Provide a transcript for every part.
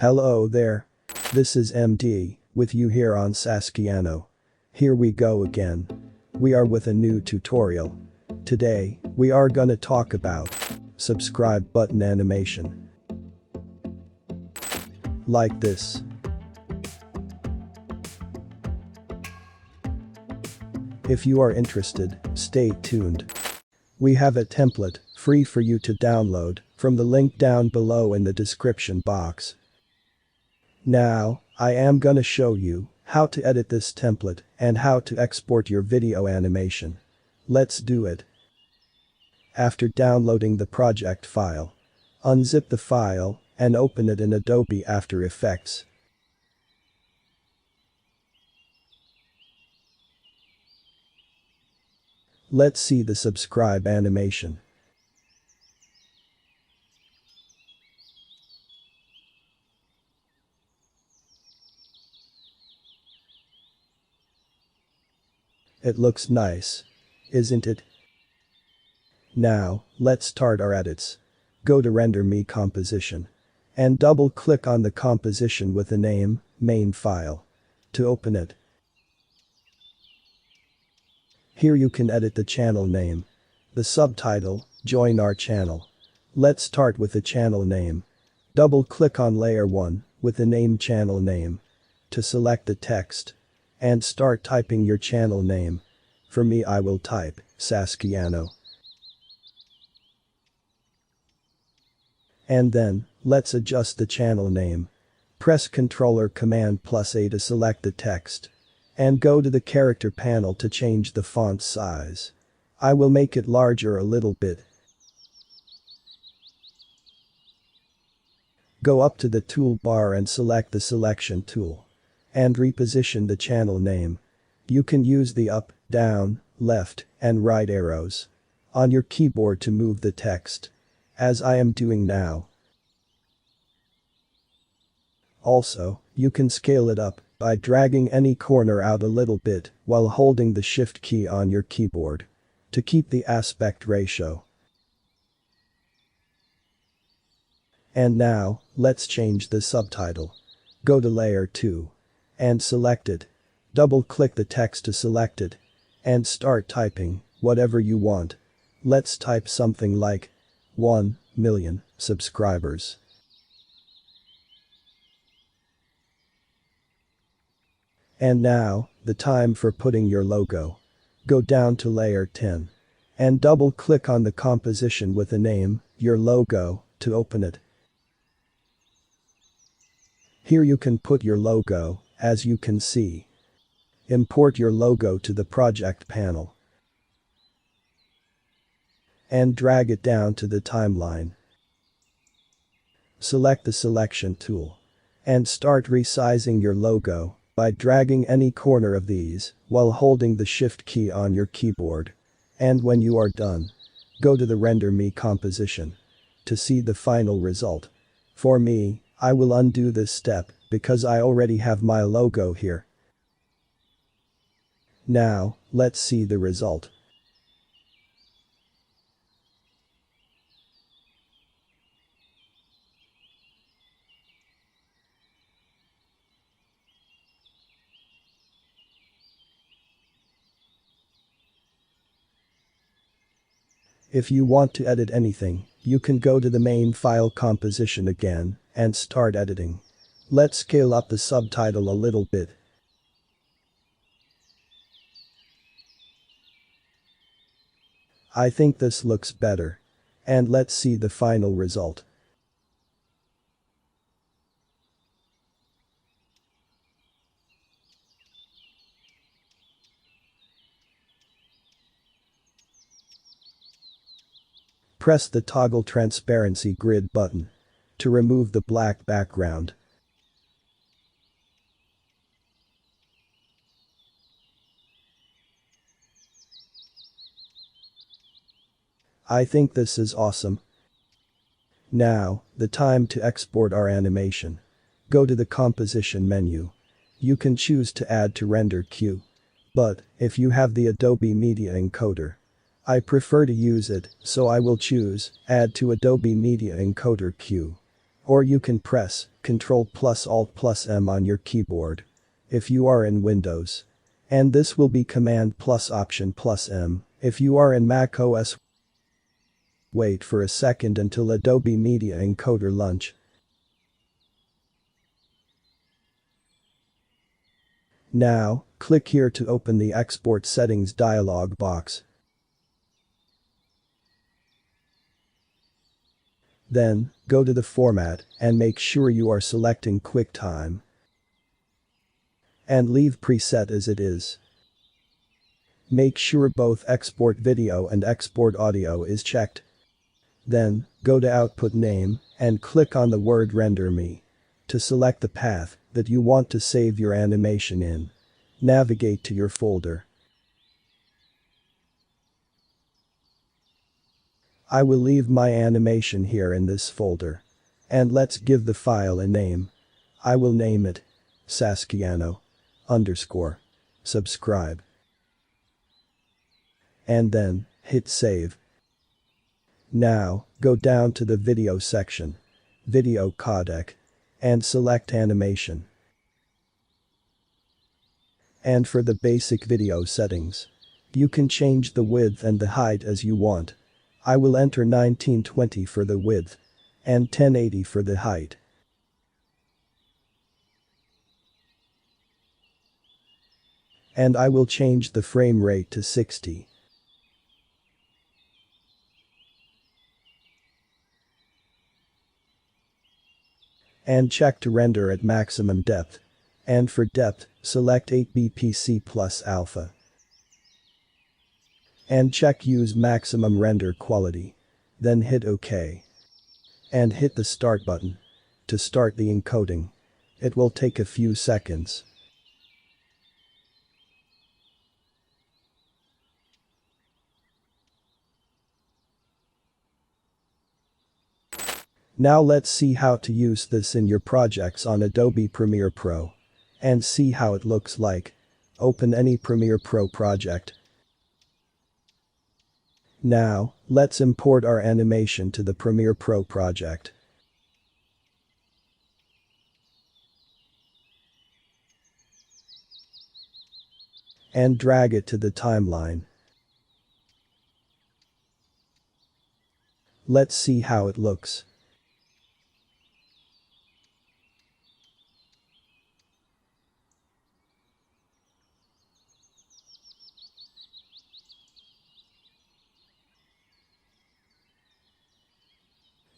Hello there. This is MD, with you here on SaskiYano. Here we go again. We are with a new tutorial. Today, we are gonna talk about subscribe button animation. Like this. If you are interested, stay tuned. We have a template, free for you to download, from the link down below in the description box. Now, I am gonna show you how to edit this template and how to export your video animation. Let's do it. After downloading the project file, unzip the file and open it in Adobe After Effects. Let's see the subscribe animation. It looks nice, isn't it? Now, let's start our edits. Go to Render Me Composition. And double-click on the composition with the name, main file. To open it. Here you can edit the channel name. The subtitle, Join Our Channel. Let's start with the channel name. Double-click on Layer 1, with the name channel name. To select the text. And start typing your channel name. For me, I will type SaskiYano. And then, let's adjust the channel name. Press Ctrl or Command+A to select the text. And go to the character panel to change the font size. I will make it larger a little bit. Go up to the toolbar and select the selection tool. And reposition the channel name. You can use the up, down, left, and right arrows on your keyboard to move the text, as I am doing now. Also, you can scale it up by dragging any corner out a little bit while holding the Shift key on your keyboard to keep the aspect ratio. And now, let's change the subtitle. Go to Layer 2. And select it. Double-click the text to select it. And start typing whatever you want. Let's type something like 1 million subscribers. And now, the time for putting your logo. Go down to Layer 10. And double-click on the composition with the name, your logo, to open it. Here you can put your logo, as you can see. Import your logo to the project panel. And drag it down to the timeline. Select the selection tool. And start resizing your logo by dragging any corner of these while holding the Shift key on your keyboard. And when you are done, go to the Render Me Composition to see the final result. For me, I will undo this step because I already have my logo here. Now, let's see the result. If you want to edit anything, you can go to the main file composition again and start editing. Let's scale up the subtitle a little bit. I think this looks better. And let's see the final result. Press the Toggle Transparency Grid button to remove the black background. I think this is awesome. Now, the time to export our animation. Go to the composition menu. You can choose to add to render queue. But, if you have the Adobe Media Encoder, I prefer to use it, so I will choose Add to Adobe Media Encoder queue. Or you can press Ctrl plus Alt plus M on your keyboard if you are in Windows. And this will be Command plus Option plus M if you are in Mac OS. Wait for a second until Adobe Media Encoder launch. Now, click here to open the Export Settings dialog box. Then, go to the Format and make sure you are selecting QuickTime. And leave Preset as it is. Make sure both Export Video and Export Audio is checked. Then, go to Output Name and click on the word Render Me. To select the path that you want to save your animation in, navigate to your folder. I will leave my animation here in this folder. And let's give the file a name. I will name it SaskiYano _ subscribe. And then, hit save. Now, go down to the video section, Video Codec, and select Animation. And for the basic video settings, you can change the width and the height as you want. I will enter 1920 for the width and 1080 for the height. And I will change the frame rate to 60. And check to render at maximum depth. And for depth, select 8bpc plus alpha. And check use maximum render quality. Then hit OK. And hit the start button to start the encoding. It will take a few seconds. Now let's see how to use this in your projects on Adobe Premiere Pro. And see how it looks like. Open any Premiere Pro project. Now, let's import our animation to the Premiere Pro project. And drag it to the timeline. Let's see how it looks.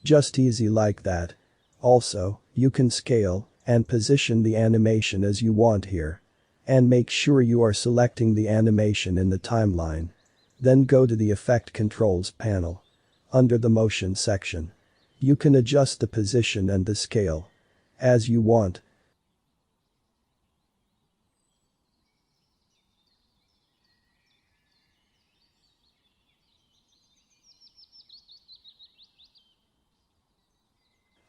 Just easy like that. Also, you can scale and position the animation as you want here. And make sure you are selecting the animation in the timeline. Then go to the Effect Controls panel. Under the Motion section. You can adjust the position and the scale as you want.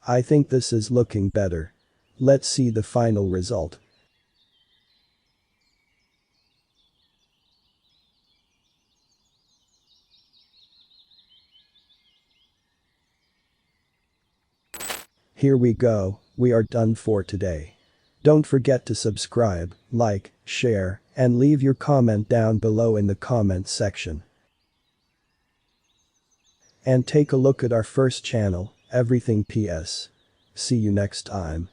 I think this is looking better. Let's see the final result. Here we go, we are done for today. Don't forget to subscribe, like, share, and leave your comment down below in the comments section. And take a look at our first channel, Everything PS. See you next time.